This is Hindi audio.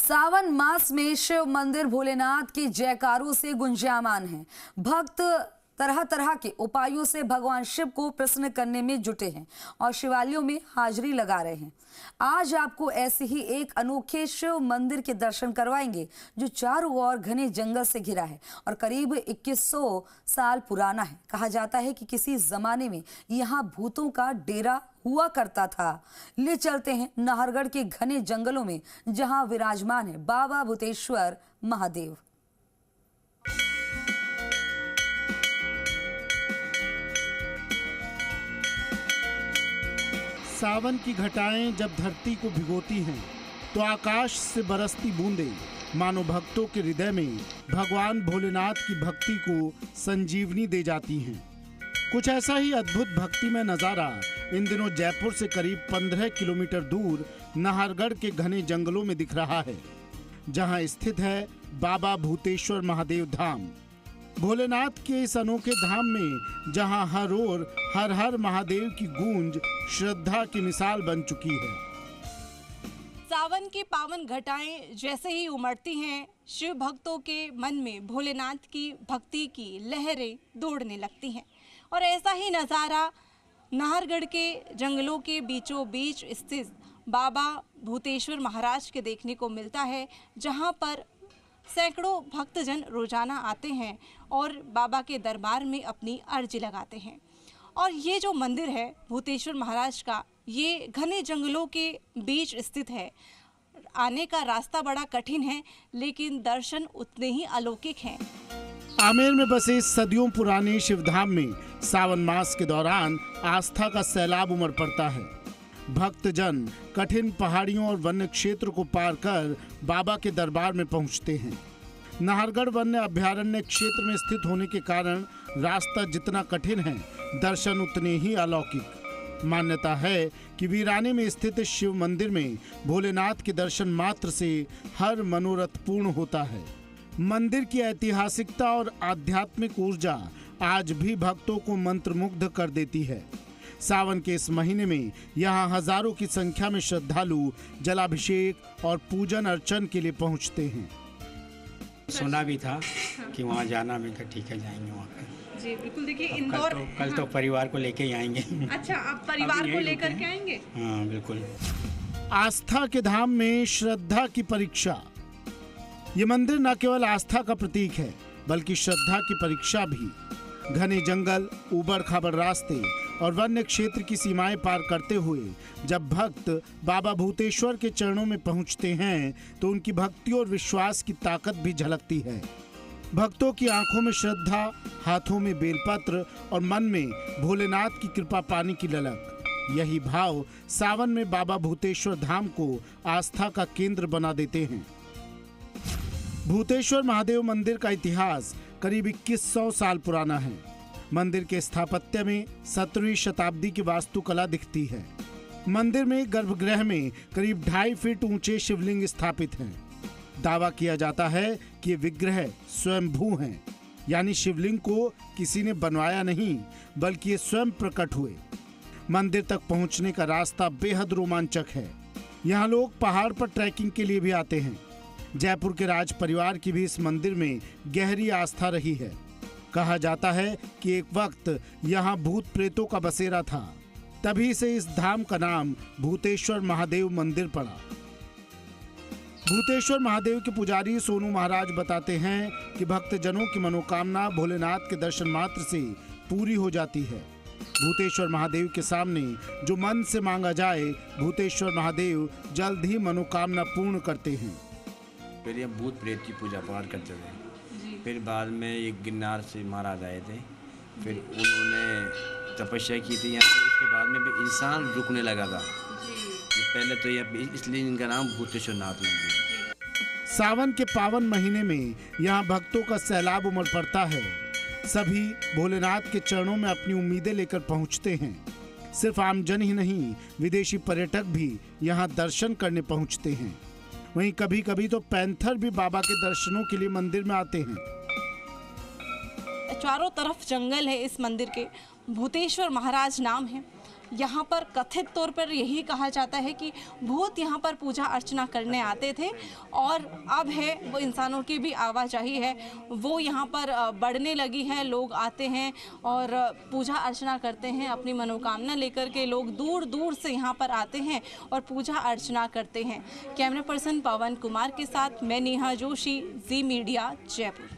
सावन मास में शिव मंदिर भोलेनाथ की जयकारों से गुंजायमान है। भक्त तरह तरह के उपायों से भगवान शिव को प्रसन्न करने में जुटे हैं और शिवालयों में हाजिरी लगा रहे हैं। आज आपको ऐसे ही एक अनोखे शिव मंदिर के दर्शन करवाएंगे जो चारों ओर घने जंगल से घिरा है और करीब 2100 साल पुराना है। कहा जाता है कि किसी जमाने में यहाँ भूतों का डेरा हुआ करता था। ले चलते हैं नाहरगढ़ के घने जंगलों में जहां विराजमान है बाबा भूतेश्वर महादेव। सावन की घटाएं जब धरती को भिगोती हैं तो आकाश से बरसती बूंदें मानो भक्तों के हृदय में भगवान भोलेनाथ की भक्ति को संजीवनी दे जाती हैं। कुछ ऐसा ही अद्भुत भक्ति में नज़ारा इन दिनों जयपुर से करीब 15 किलोमीटर दूर नाहरगढ़ के घने जंगलों में दिख रहा है, जहां स्थित है बाबा भूतेश्वर महादेव धाम। भोलेनाथ के इस अनोखे धाम में जहां हर ओर हर हर महादेव की गूंज श्रद्धा की मिसाल बन चुकी है। सावन की पावन घटाएं जैसे ही उमड़ती हैं, शिव भक्तों के मन में भोलेनाथ की भक्ति की लहरें दौड़ने लगती हैं और ऐसा ही नज़ारा नाहरगढ़ के जंगलों के बीचों बीच स्थित बाबा भूतेश्वर महाराज के देखने को मिलता है, जहां पर सैकड़ों भक्तजन रोजाना आते हैं और बाबा के दरबार में अपनी अर्जी लगाते हैं। और ये जो मंदिर है भूतेश्वर महाराज का, ये घने जंगलों के बीच स्थित है। आने का रास्ता बड़ा कठिन है, लेकिन दर्शन उतने ही अलौकिक हैं। आमेर में बसे सदियों पुराने शिवधाम में सावन मास के दौरान आस्था का सैलाब उमड़ पड़ता है। भक्तजन कठिन पहाड़ियों और वन्य क्षेत्र को पार कर बाबा के दरबार में पहुंचते हैं। नाहरगढ़ वन्य अभयारण्य क्षेत्र में स्थित होने के कारण रास्ता जितना कठिन है, दर्शन उतने ही अलौकिक। मान्यता है कि वीराने में स्थित शिव मंदिर में भोलेनाथ के दर्शन मात्र से हर मनोरथ पूर्ण होता है। मंदिर की ऐतिहासिकता और आध्यात्मिक ऊर्जा आज भी भक्तों को मंत्रमुग्ध कर देती है। सावन के इस महीने में यहाँ हजारों की संख्या में श्रद्धालु जलाभिषेक और पूजन अर्चन के लिए पहुँचते हैं। सुना भी था कि वहाँ जाना, भी था ठीक है जाएंगे वहाँ पे। जी बिल्कुल। देखिए इंदौर कल तो परिवार को लेके ही आएंगे। अच्छा, आप परिवार को लेकर के आएंगे? हाँ बिल्कुल। आस्था के धाम में श्रद्धा की परीक्षा। ये मंदिर न केवल आस्था का प्रतीक है बल्कि श्रद्धा की परीक्षा भी। घने जंगल, ऊबड़ खाबड़ रास्ते और वन्य क्षेत्र की सीमाएं पार करते हुए जब भक्त बाबा भूतेश्वर के चरणों में पहुंचते हैं तो उनकी भक्ति और विश्वास की ताकत भी झलकती है। भक्तों की आंखों में श्रद्धा, हाथों में बेलपत्र और मन में भोलेनाथ की कृपा पाने की ललक। यही भाव सावन में बाबा भूतेश्वर धाम को आस्था का केंद्र बना देते हैं। भूतेश्वर महादेव मंदिर का इतिहास करीब 2100 साल पुराना है। मंदिर के स्थापत्य में 17वीं शताब्दी की वास्तुकला दिखती है। मंदिर में गर्भगृह में करीब 2.5 फीट ऊंचे शिवलिंग स्थापित हैं। दावा किया जाता है कि ये विग्रह स्वयंभू हैं, यानी शिवलिंग को किसी ने बनवाया नहीं बल्कि ये स्वयं प्रकट हुए। मंदिर तक पहुंचने का रास्ता बेहद रोमांचक है। यहाँ लोग पहाड़ पर ट्रैकिंग के लिए भी आते हैं। जयपुर के राज परिवार की भी इस मंदिर में गहरी आस्था रही है। कहा जाता है कि एक वक्त यहाँ भूत प्रेतों का बसेरा था, तभी से इस धाम का नाम भूतेश्वर महादेव मंदिर पड़ा। भूतेश्वर महादेव के पुजारी सोनू महाराज बताते हैं कि भक्तजनों की मनोकामना भोलेनाथ के दर्शन मात्र से पूरी हो जाती है। भूतेश्वर महादेव के सामने जो मन से मांगा जाए, भूतेश्वर महादेव जल्द ही मनोकामना पूर्ण करते हैं। पहले हम भूत प्रेत की पूजा पाठ करते थे, फिर बाद में एक गिरनार से महाराज आए थे, फिर उन्होंने तपस्या की थी यहाँ पे। उसके बाद में भी इंसान रुकने लगा था। पहले तो ये इसलिए इनका नाम भूतेश्वर नाथ मंदिर। सावन के पावन महीने में यहाँ भक्तों का सैलाब उमड़ पड़ता है। सभी भोलेनाथ के चरणों में अपनी उम्मीदें लेकर पहुँचते हैं। सिर्फ आमजन ही नहीं, विदेशी पर्यटक भी यहाँ दर्शन करने पहुँचते हैं। वहीं कभी कभी तो पैंथर भी बाबा के दर्शनों के लिए मंदिर में आते हैं। चारों तरफ जंगल है इस मंदिर के। भूतेश्वर महाराज नाम है। यहाँ पर कथित तौर पर यही कहा जाता है कि भूत यहाँ पर पूजा अर्चना करने आते थे और अब है वो इंसानों की भी आवाजाही है वो यहाँ पर बढ़ने लगी है। लोग आते हैं और पूजा अर्चना करते हैं, अपनी मनोकामना लेकर के लोग दूर दूर से यहाँ पर आते हैं और पूजा अर्चना करते हैं। कैमरा पर्सन पवन कुमार के साथ मैं नेहा जोशी, जी मीडिया, जयपुर।